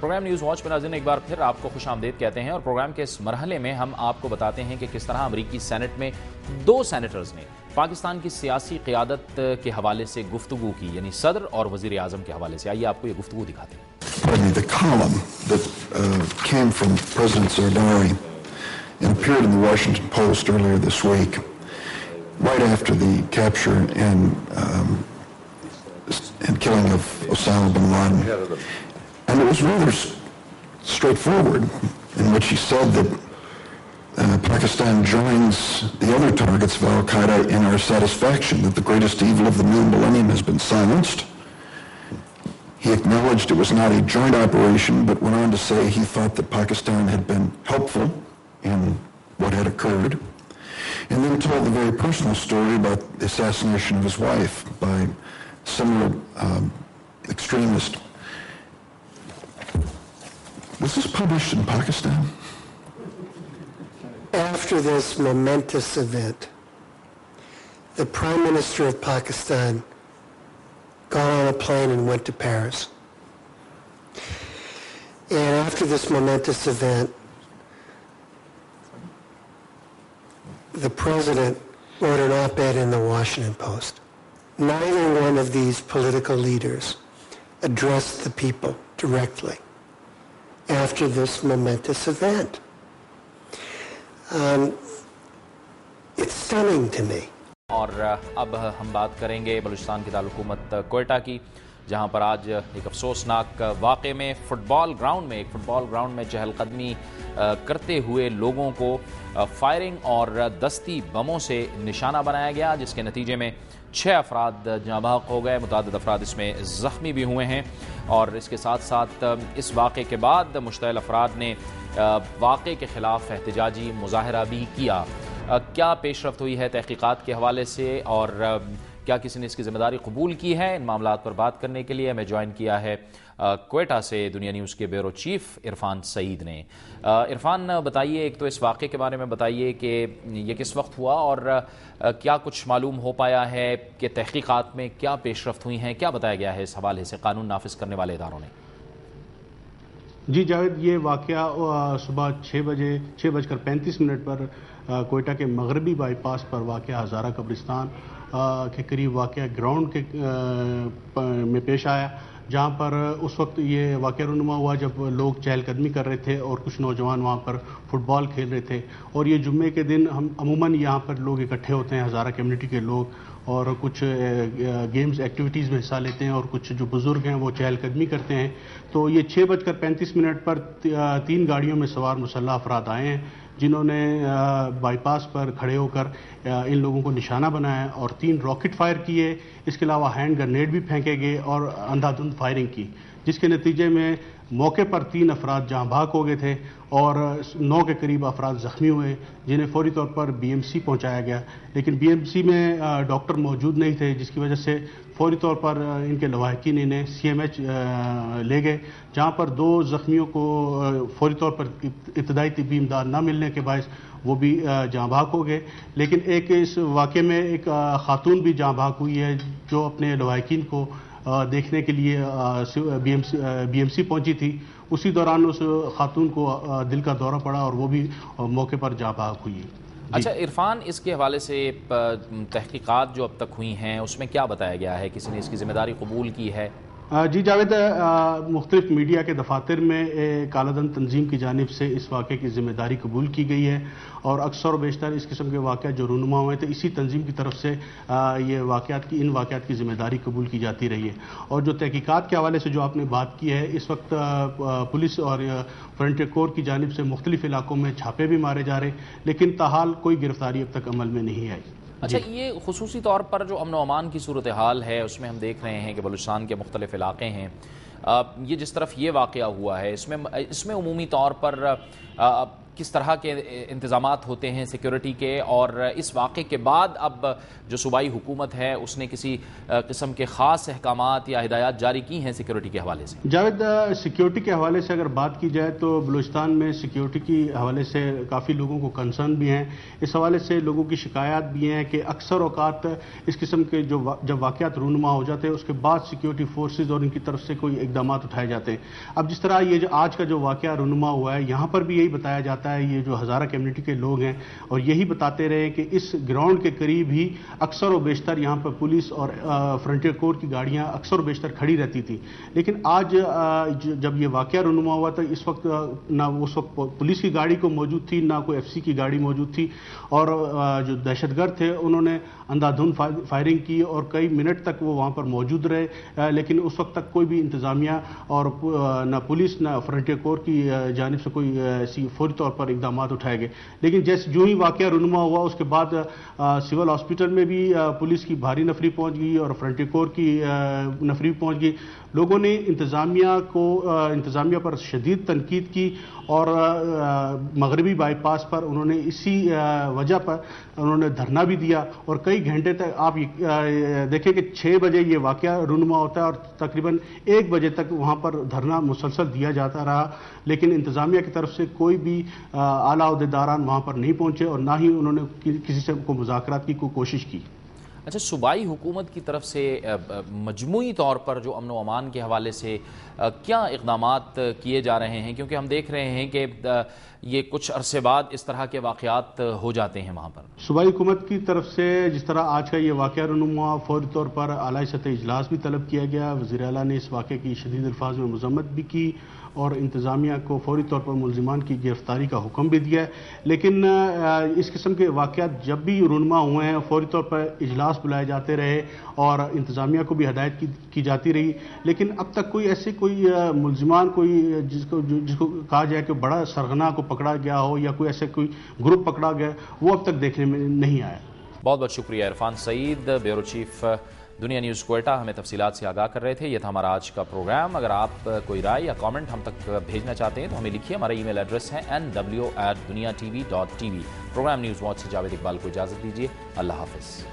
Programme news watch میں ناظرین ایک بار پھر آپ کو خوش آمدید کہتے ہیں، اور پروگرام کے اس مرحلے میں ہم آپ کو بتاتے ہیں کہ کس طرح امریکی سینٹ میں 2 سینیٹرز نے پاکستان کی سیاسی قیادت کے حوالے سے گفتگو کی، یعنی صدر اور وزیر اعظم کے حوالے سے۔ آئیے آپ کو یہ گفتگو دکھاتے ہیں۔ The column that came from President Zardari and appeared in the Washington Post earlier this week, right after the capture and killing of Osama bin Laden. And it was rather straightforward, in which he said that Pakistan joins the other targets of al-Qaeda in our satisfaction, that the greatest evil of the new millennium has been silenced. He acknowledged it was not a joint operation, but went on to say he thought that Pakistan had been helpful in what had occurred, and then told a very personal story about the assassination of his wife by similar extremist. Was this published in Pakistan? After this momentous event, the Prime Minister of Pakistan got on a plane and went to Paris. And after this momentous event, the President wrote an op-ed in the Washington Post. Neither one of these political leaders addressed the people directly after this momentous event. It's stunning to me. اور اب ہم بات کریں گے بلوچستان کی دارالحکومت کوئٹہ کی، جہاں پر آج ایک افسوسناک واقعے میں ایک فٹ بال گراؤنڈ میں چہل قدمی کرتے ہوئے لوگوں کو فائرنگ اور دستی بموں سے نشانہ بنایا گیا، جس کے نتیجے میں 6 افراد جاں بحق ہو گئے، متعدد افراد اس میں زخمی بھی ہوئے ہیں۔ اور اس کے ساتھ ساتھ اس واقعے کے بعد مشتعل افراد نے واقعے کے خلاف احتجاجی مظاہرہ بھی کیا۔ کیا پیش رفت ہوئی ہے تحقیقات کے حوالے سے، اور کیا کسی نے اس کی ذمہ داری قبول کی ہے؟ ان معاملات پر بات کرنے کے لیے ہمیں جوائن کیا ہے کوئٹہ سے دنیا نیوز کے بیورو چیف عرفان سعید نے۔ عرفان بتائیے، ایک تو اس واقعے کے بارے میں بتائیے کہ یہ کس وقت ہوا، اور کیا کچھ معلوم ہو پایا ہے کہ تحقیقات میں کیا پیش رفت ہوئی ہیں، کیا بتایا گیا ہے اس حوالے سے قانون نافذ کرنے والے اداروں نے؟ جی جاوید، یہ واقعہ صبح 6:35 پر کوئٹہ کے مغربی بائی پاس پر واقع ہزارہ قبرستان کے قریب واقع گراؤنڈ میں پیش آیا، جہاں پر اس وقت یہ واقعہ رونما ہوا جب لوگ چہل قدمی کر رہے تھے اور کچھ نوجوان وہاں پر فٹ بال کھیل رہے تھے۔ اور یہ جمعے کے دن ہم عموماً یہاں پر لوگ اکٹھے ہوتے ہیں، ہزارہ کمیونٹی کے لوگ، اور کچھ گیمز ایکٹیویٹیز میں حصہ لیتے ہیں، اور کچھ جو بزرگ ہیں وہ چہل قدمی کرتے ہیں۔ تو یہ 6:35 پر 3 گاڑیوں میں سوار مسلح افراد آئے ہیں، جنہوں نے بائی پاس پر کھڑے ہو کر ان لوگوں کو نشانہ بنایا اور 3 راکٹ فائر کیے۔ اس کے علاوہ ہینڈ گرنیڈ بھی پھینکے گئے اور اندھا دھند فائرنگ کی، جس کے نتیجے میں موقع پر 3 افراد جاں بحق ہو گئے تھے اور 9 کے قریب افراد زخمی ہوئے، جنہیں فوری طور پر BMC پہنچایا گیا، لیکن BMC میں ڈاکٹر موجود نہیں تھے، جس کی وجہ سے فوری طور پر ان کے لواحقین انہیں CMH لے گئے، جہاں پر 2 زخمیوں کو فوری طور پر ابتدائی طبی امداد نہ ملنے کے باعث وہ بھی جاں بحق ہو گئے۔ لیکن اس واقعے میں ایک خاتون بھی جاں بحق ہوئی ہے، جو اپنے لواحقین کو دیکھنے کے لیے BMC پہنچی تھی۔ اسی دوران اس خاتون کو دل کا دورہ پڑا اور وہ بھی موقع پر جاں بحق ہوئی ہے۔ اچھا عرفان، اس کے حوالے سے تحقیقات جو اب تک ہوئی ہیں اس میں کیا بتایا گیا ہے؟ کسی نے اس کی ذمہ داری قبول کی ہے؟ جی جاوید، مختلف میڈیا کے دفاتر میں کالا دن تنظیم کی جانب سے اس واقعے کی ذمہ داری قبول کی گئی ہے، اور اکثر و بیشتر اس قسم کے واقعات جو رونما ہوئے تھے اسی تنظیم کی طرف سے ان واقعات کی ذمہ داری قبول کی جاتی رہی ہے۔ اور جو تحقیقات کے حوالے سے جو آپ نے بات کی ہے، اس وقت پولیس اور فرنٹیئر کور کی جانب سے مختلف علاقوں میں چھاپے بھی مارے جا رہے ہیں، لیکن تاحال کوئی گرفتاری اب تک عمل میں نہیں آئی۔ اچھا، یہ خصوصی طور پر جو امن و امان کی صورتحال ہے اس میں ہم دیکھ رہے ہیں کہ بلوچستان کے مختلف علاقے ہیں، یہ جس طرف یہ واقعہ ہوا ہے اس میں عمومی طور پر کس طرح کے انتظامات ہوتے ہیں سیکیورٹی کے، اور اس واقعے کے بعد اب جو صوبائی حکومت ہے اس نے کسی قسم کے خاص احکامات یا ہدایات جاری کی ہیں سیکیورٹی کے حوالے سے؟ جاوید، سیکیورٹی کے حوالے سے اگر بات کی جائے تو بلوچستان میں سیکیورٹی کی حوالے سے کافی لوگوں کو کنسرن بھی ہیں. اس حوالے سے لوگوں کی شکایات بھی ہیں کہ اکثر اوقات اس قسم کے جب واقعات رونما ہو جاتے ہیں اس کے بعد سیکیورٹی فورسز اور ان کی طرف سے کوئی اقدامات اٹھائے جاتے ہیں. اب جس طرح یہ آج کا جو واقعہ رونما ہوا ہے یہاں پر بھی یہی بتایا جاتا ہے، یہ جو ہزارہ کمیونٹی کے لوگ ہیں اور یہی بتاتے رہے کہ اس گراؤنڈ کے قریب ہی اکثر و بیشتر یہاں پر پولیس اور فرنٹیئر کور کی گاڑیاں اکثر و بیشتر کھڑی رہتی تھی. لیکن آج جب یہ واقعہ رونما ہوا تو اس وقت نہ اس وقت پولیس کی گاڑی کو موجود تھی، نہ کوئی ایف سی کی گاڑی موجود تھی، اور جو دہشت گرد تھے انہوں نے اندھا دھند فائرنگ کی اور کئی منٹ تک وہ وہاں پر موجود رہے. لیکن اس وقت تک کوئی بھی انتظامیہ اور نہ پولیس نہ فرنٹیئر کور کی جانب سے کوئی ایسی فوری طور پر اقدامات اٹھائے گئے. لیکن جیسے جو ہی واقعہ رونما ہوا اس کے بعد سول ہاسپٹل میں بھی پولیس کی بھاری نفری پہنچ گئی اور فرنٹیئر کور کی نفری پہنچ گئی. لوگوں نے انتظامیہ پر شدید تنقید کی اور مغربی بائی پاس پر انہوں نے اسی وجہ پر انہوں نے دھرنا بھی دیا اور کئی گھنٹے تک آپ دیکھیں کہ 6 بجے یہ واقعہ رونما ہوتا ہے اور تقریباً 1 بجے تک وہاں پر دھرنا مسلسل دیا جاتا رہا. لیکن انتظامیہ کی طرف سے کوئی بھی اعلیٰ عہدیداران وہاں پر نہیں پہنچے اور نہ ہی انہوں نے کسی سے کو مذاکرات کی کوئی کوشش کی. اچھا، صوبائی حکومت کی طرف سے مجموعی طور پر جو امن و امان کے حوالے سے کیا اقدامات کیے جا رہے ہیں؟ کیونکہ ہم دیکھ رہے ہیں کہ یہ کچھ عرصے بعد اس طرح کے واقعات ہو جاتے ہیں وہاں پر. صوبائی حکومت کی طرف سے جس طرح آج کا یہ واقعہ رونما فوری طور پر اعلیٰ سطح اجلاس بھی طلب کیا گیا. وزیر اعلیٰ نے اس واقعے کی شدید الفاظ میں مذمت بھی کی اور انتظامیہ کو فوری طور پر ملزمان کی گرفتاری کا حکم بھی دیا ہے. لیکن اس قسم کے واقعات جب بھی رونما ہوئے ہیں فوری طور پر اجلاس بلائے جاتے رہے اور انتظامیہ کو بھی ہدایت کی جاتی رہی. لیکن اب تک کوئی ایسے کوئی ملزمان کوئی جس کو کہا جائے کہ بڑا سرغنہ کو پکڑا گیا ہو یا کوئی ایسے کوئی گروپ پکڑا گیا وہ اب تک دیکھنے میں نہیں آیا. بہت بہت شکریہ عرفان سعید، بیورو چیف دنیا نیوز کوئٹہ، ہمیں تفصیلات سے آگاہ کر رہے تھے. یہ تھا ہمارا آج کا پروگرام. اگر آپ کوئی رائے یا کامنٹ ہم تک بھیجنا چاہتے ہیں تو ہمیں لکھیے. ہمارا ای میل ایڈریس ہے nw@duniatv.tv. پروگرام نیوز واچ سے جاوید اقبال کو اجازت دیجیے. اللہ حافظ.